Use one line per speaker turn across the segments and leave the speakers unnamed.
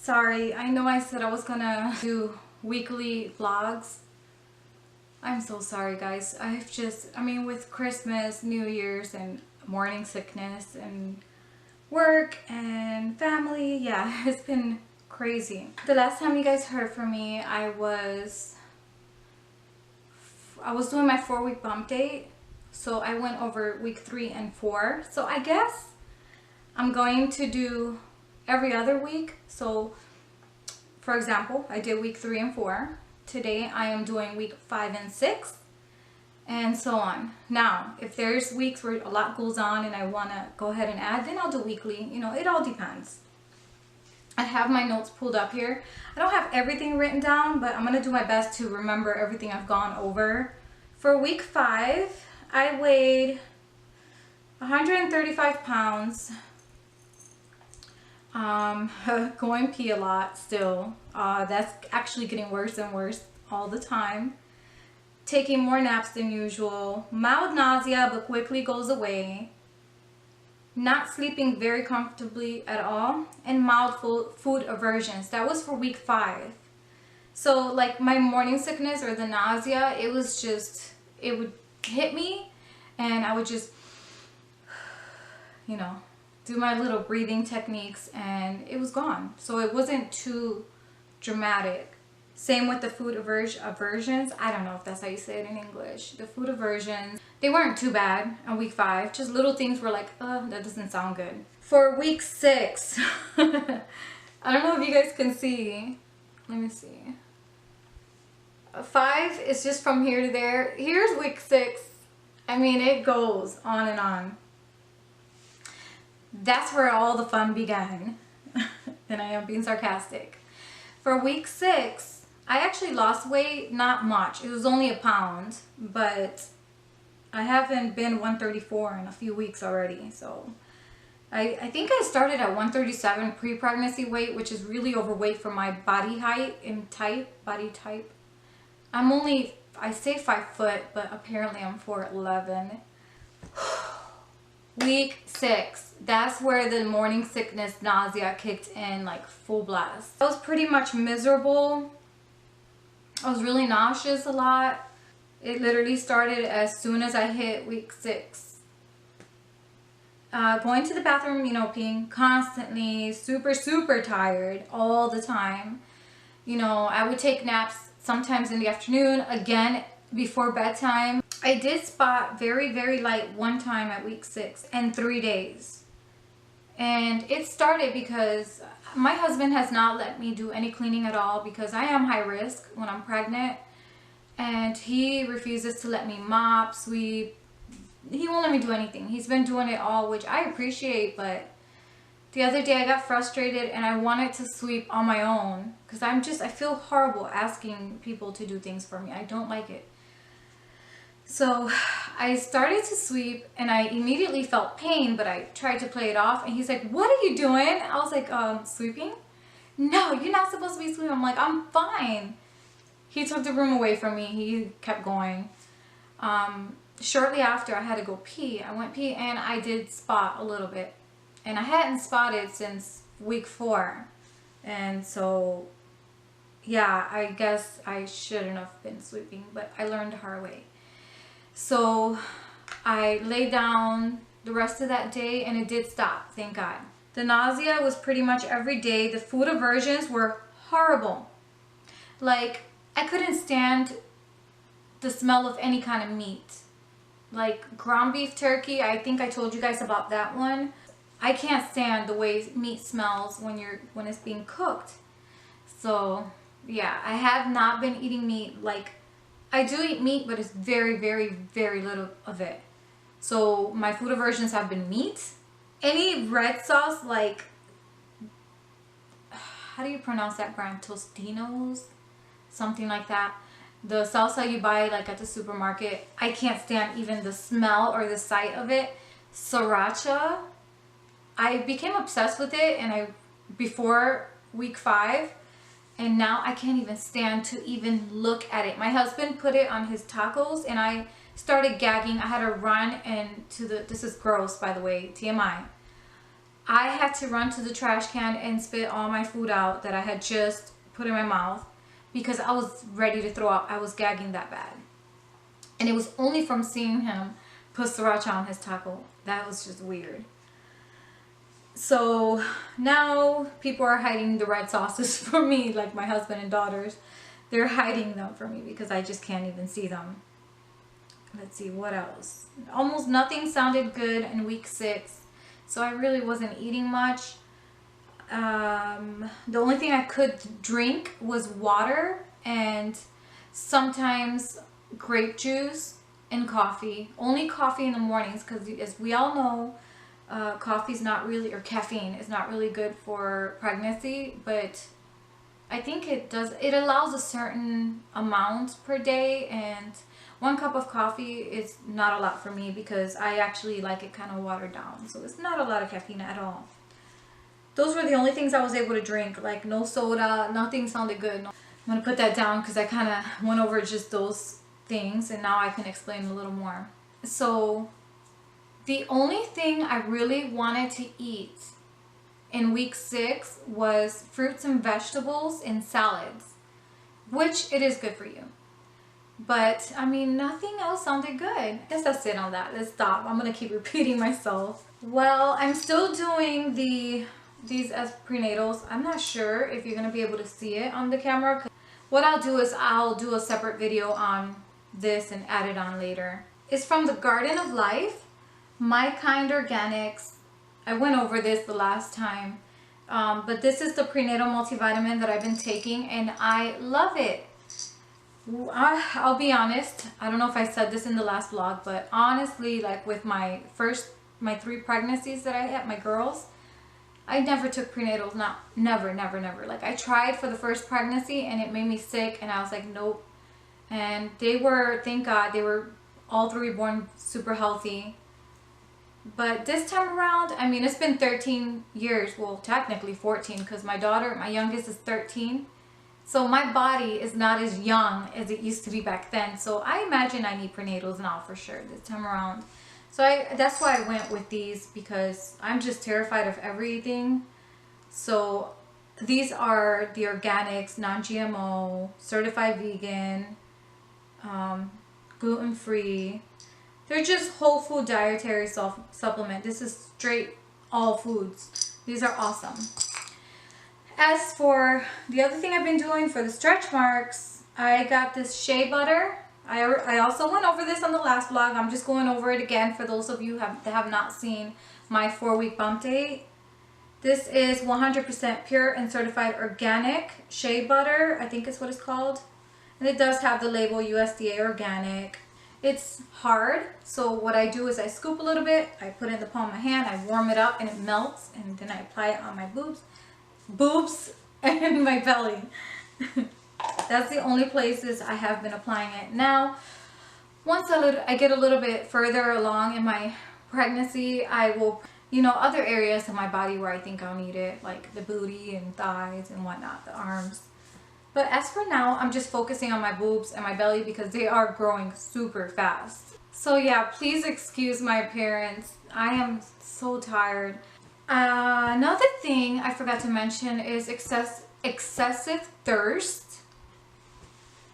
Sorry, I know I said I was gonna do weekly vlogs. I'm so sorry, guys. I mean, with Christmas, New Year's, and morning sickness, and work, and family, yeah, it's been crazy. The last time you guys heard from me, I was doing my 4-week bump date. So I went over week 3 and 4. So I guess I'm going to do every other week. So for example, I did week 3 and 4. Today I am doing week 5 and 6, and so on. Now, if there's weeks where a lot goes on and I want to go ahead and add, then I'll do weekly. You know, it all depends. I have my notes pulled up here. I don't have everything written down, but I'm going to do my best to remember everything I've gone over. For week 5, I weighed 135 pounds. Going pee a lot still. That's actually getting worse and worse all the time. Taking more naps than usual. Mild nausea but quickly goes away. Not sleeping very comfortably at all. And mild food aversions. That was for week 5. So like my morning sickness or the nausea, it was just, it would hit me and I would just, you know, do my little breathing techniques and it was gone. So it wasn't too dramatic. Same with the food aversions. I don't know if that's how you say it in English. The food aversions, they weren't too bad on week 5. Just little things were like, that doesn't sound good. For week 6, I don't know if you guys can see. Let me see. 5 is just from here to there. Here's week 6. I mean, it goes on and on. That's where all the fun began. And I am being sarcastic. For week 6, I actually lost weight, not much. It was only a pound, but I haven't been 134 in a few weeks already. So I think I started at 137 pre-pregnancy weight, which is really overweight for my body height and body type. I'm only, I say 5 foot, but apparently I'm 4'11". Week 6, that's where the morning sickness, nausea kicked in like full blast. I was pretty much miserable. I was really nauseous a lot. It literally started as soon as I hit week 6. Going to the bathroom, you know, peeing constantly, super tired all the time. You know, I would take naps sometimes in the afternoon, again before bedtime. I did spot very light one time at week 6 and 3 days. And it started because my husband has not let me do any cleaning at all because I am high risk when I'm pregnant. And he refuses to let me mop, sweep. He won't let me do anything. He's been doing it all, which I appreciate, but the other day I got frustrated and I wanted to sweep on my own because I feel horrible asking people to do things for me. I don't like it. So I started to sweep and I immediately felt pain, but I tried to play it off and he's like, "What are you doing?" I was like, "Sweeping?" "No, you're not supposed to be sweeping." I'm like, "I'm fine." He took the room away from me. He kept going. Shortly after I had to go pee, I went pee and I did spot a little bit. And I hadn't spotted since week 4. And so, yeah, I guess I shouldn't have been sweeping, but I learned the hard way. So I lay down the rest of that day and it did stop, thank God. The nausea was pretty much every day. The food aversions were horrible. Like, I couldn't stand the smell of any kind of meat. Like ground beef turkey, I think I told you guys about that one. I can't stand the way meat smells when it's being cooked. So yeah, I have not been eating meat. Like, I do eat meat, but it's very little of it. So my food aversions have been meat. Any red sauce, like, how do you pronounce that brand? Tostinos? Something like that. The salsa you buy like at the supermarket, I can't stand even the smell or the sight of it. Sriracha, I became obsessed with it and before week 5, and now I can't even stand to even look at it. My husband put it on his tacos and I started gagging. I had to run and this is gross, by the way, TMI. I had to run to the trash can and spit all my food out that I had just put in my mouth because I was ready to throw up. I was gagging that bad. And it was only from seeing him put sriracha on his taco. That was just weird. So now people are hiding the red sauces from me, like my husband and daughters. They're hiding them from me because I just can't even see them. Let's see, what else? Almost nothing sounded good in week 6. So I really wasn't eating much. The only thing I could drink was water and sometimes grape juice and coffee. Only coffee in the mornings because, as we all know, coffee is not really, or caffeine is not really good for pregnancy, but I think it allows a certain amount per day, and 1 cup of coffee is not a lot for me because I actually like it kind of watered down, so it's not a lot of caffeine at all. Those were the only things I was able to drink, like no soda, nothing sounded good. I'm going to put that down because I kind of went over just those things, and now I can explain a little more. So the only thing I really wanted to eat in week 6 was fruits and vegetables and salads, which it is good for you. But I mean, nothing else sounded good. I guess that's it on that. Let's stop. I'm going to keep repeating myself. Well, I'm still doing these as prenatals. I'm not sure if you're going to be able to see it on the camera. What I'll do is I'll do a separate video on this and add it on later. It's from the Garden of Life. My Kind Organics. I went over this the last time, but this is the prenatal multivitamin that I've been taking, and I love it. I'll be honest, I don't know if I said this in the last vlog, but honestly, like with my 3 pregnancies that I had, my girls, I never took prenatals. Never. Like I tried for the first pregnancy and it made me sick, and I was like, nope. And they were, thank God, they were all 3 born super healthy. But this time around, I mean, it's been 13 years. Well, technically 14 because my daughter, my youngest, is 13. So my body is not as young as it used to be back then. So I imagine I need prenatals now for sure this time around. So that's why I went with these, because I'm just terrified of everything. So these are the organics, non-GMO, certified vegan, gluten-free. They're just whole food dietary supplement. This is straight all foods. These are awesome. As for the other thing I've been doing for the stretch marks, I got this shea butter. I also went over this on the last vlog. I'm just going over it again for those of you that have not seen my 4-week bump date. This is 100% pure and certified organic shea butter, I think is what it's called. And it does have the label USDA organic. It's hard, so what I do is I scoop a little bit, I put it in the palm of my hand, I warm it up and it melts, and then I apply it on my boobs and my belly. That's the only places I have been applying it. Now, once I get a little bit further along in my pregnancy, I will, other areas of my body where I think I'll need it, like the booty and thighs and whatnot, the arms. But as for now, I'm just focusing on my boobs and my belly because they are growing super fast. So yeah, please excuse my appearance. I am so tired. Another thing I forgot to mention is excessive thirst.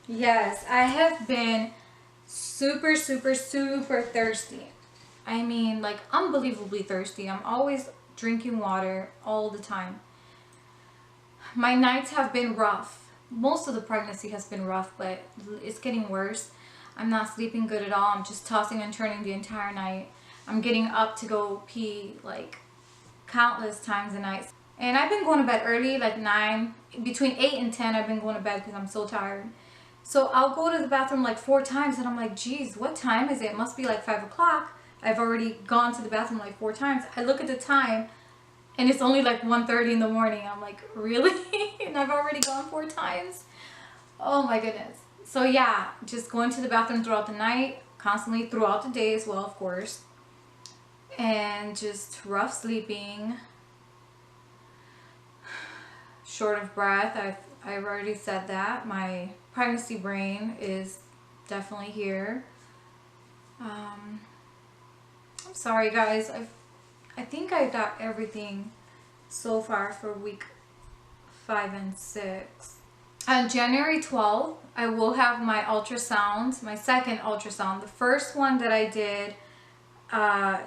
Yes, I have been super thirsty. I mean, like unbelievably thirsty. I'm always drinking water all the time. My nights have been rough. Most of the pregnancy has been rough, but it's getting worse. I'm not sleeping good at all. I'm just tossing and turning the entire night. I'm getting up to go pee like countless times a night. And I've been going to bed early, like 9, between 8 and 10 I've been going to bed because I'm so tired. So I'll go to the bathroom like 4 times and I'm like, geez, what time is it? It must be like 5 o'clock. I've already gone to the bathroom like 4 times. I look at the time and it's only like 1:30 in the morning. I'm like, really? And I've already gone 4 times? Oh my goodness. So yeah, just going to the bathroom throughout the night, constantly throughout the day as well, of course. And just rough sleeping. Short of breath. I've already said that. My pregnancy brain is definitely here. I'm sorry guys. I think I got everything so far for week 5 and 6. On January 12th, I will have my ultrasound, my second ultrasound. The first one that I did,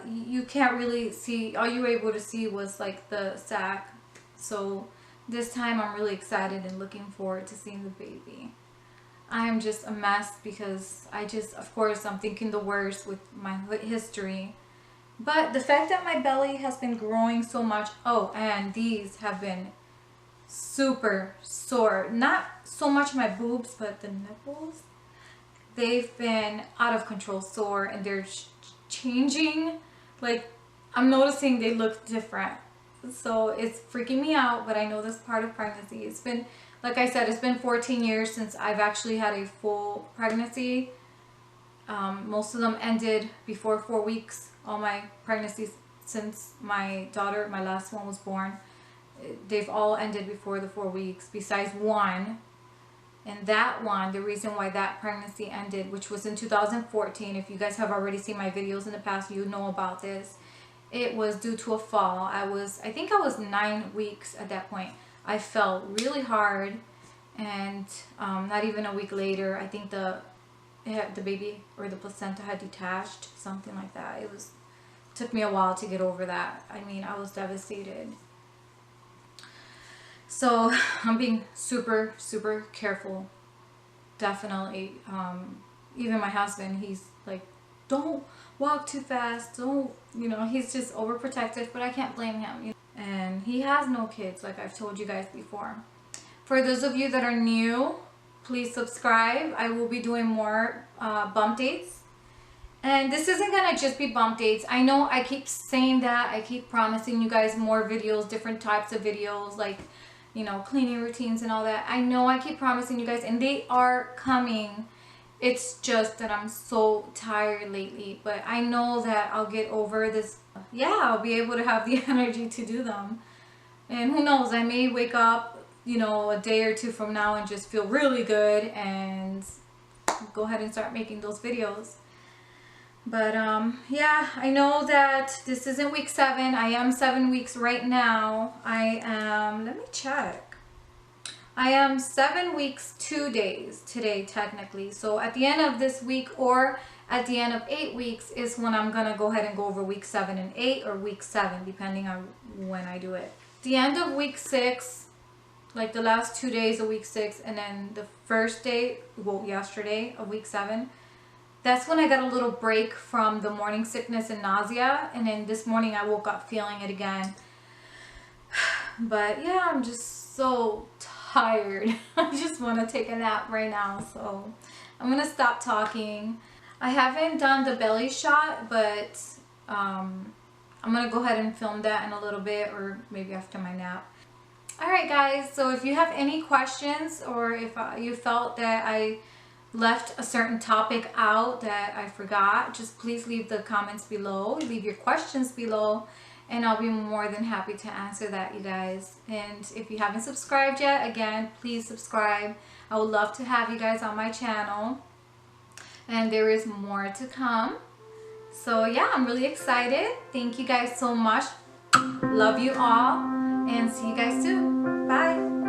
you can't really see, all you were able to see was like the sac. So this time I'm really excited and looking forward to seeing the baby. I am just a mess because of course I'm thinking the worst with my history. But the fact that my belly has been growing so much, oh, and these have been super sore. Not so much my boobs, but the nipples. They've been out of control sore, and they're changing. Like, I'm noticing they look different. So it's freaking me out, but I know that's part of pregnancy. It's been, like I said, it's been 14 years since I've actually had a full pregnancy. Most of them ended before 4 weeks. All my pregnancies since my daughter, my last one, was born, they've all ended before the 4 weeks, besides one. And that one, the reason why that pregnancy ended, which was in 2014, if you guys have already seen my videos in the past, you know about this. It was due to a fall. I think I was 9 weeks at that point. I fell really hard, and not even a week later, I think the baby or the placenta had detached, something like that. Took me a while to get over that. I mean, I was devastated. So I'm being super, super careful. Definitely. Even my husband, he's like, don't walk too fast. Don't, he's just overprotective, but I can't blame him. And he has no kids, like I've told you guys before. For those of you that are new, please subscribe. I will be doing more bump dates. And this isn't gonna just be bump dates. I know I keep saying that. I keep promising you guys more videos, different types of videos, like, cleaning routines and all that. I know I keep promising you guys, and they are coming. It's just that I'm so tired lately. But I know that I'll get over this. Yeah, I'll be able to have the energy to do them. And who knows, I may wake up, a day or two from now and just feel really good and go ahead and start making those videos. But yeah, I know that this isn't week 7. I am 7 weeks right now. I am, let me check. I am 7 weeks 2 days today, technically. So at the end of this week, or at the end of 8 weeks, is when I'm gonna go ahead and go over week 7 and 8, or week 7, depending on when I do it. The end of week 6, like the last 2 days of week 6, and then the first day, well, yesterday of week 7, that's when I got a little break from the morning sickness and nausea. And then this morning I woke up feeling it again. But yeah, I'm just so tired. I just want to take a nap right now. So I'm going to stop talking. I haven't done the belly shot, but I'm going to go ahead and film that in a little bit, or maybe after my nap. Alright guys, so if you have any questions, or if you felt that I left a certain topic out that I forgot, just please leave the comments below, leave your questions below, and I'll be more than happy to answer that, you guys. And if you haven't subscribed yet, again, please subscribe. I would love to have you guys on my channel, and there is more to come. So yeah, I'm really excited. Thank you guys so much. Love you all, and see you guys soon. Bye.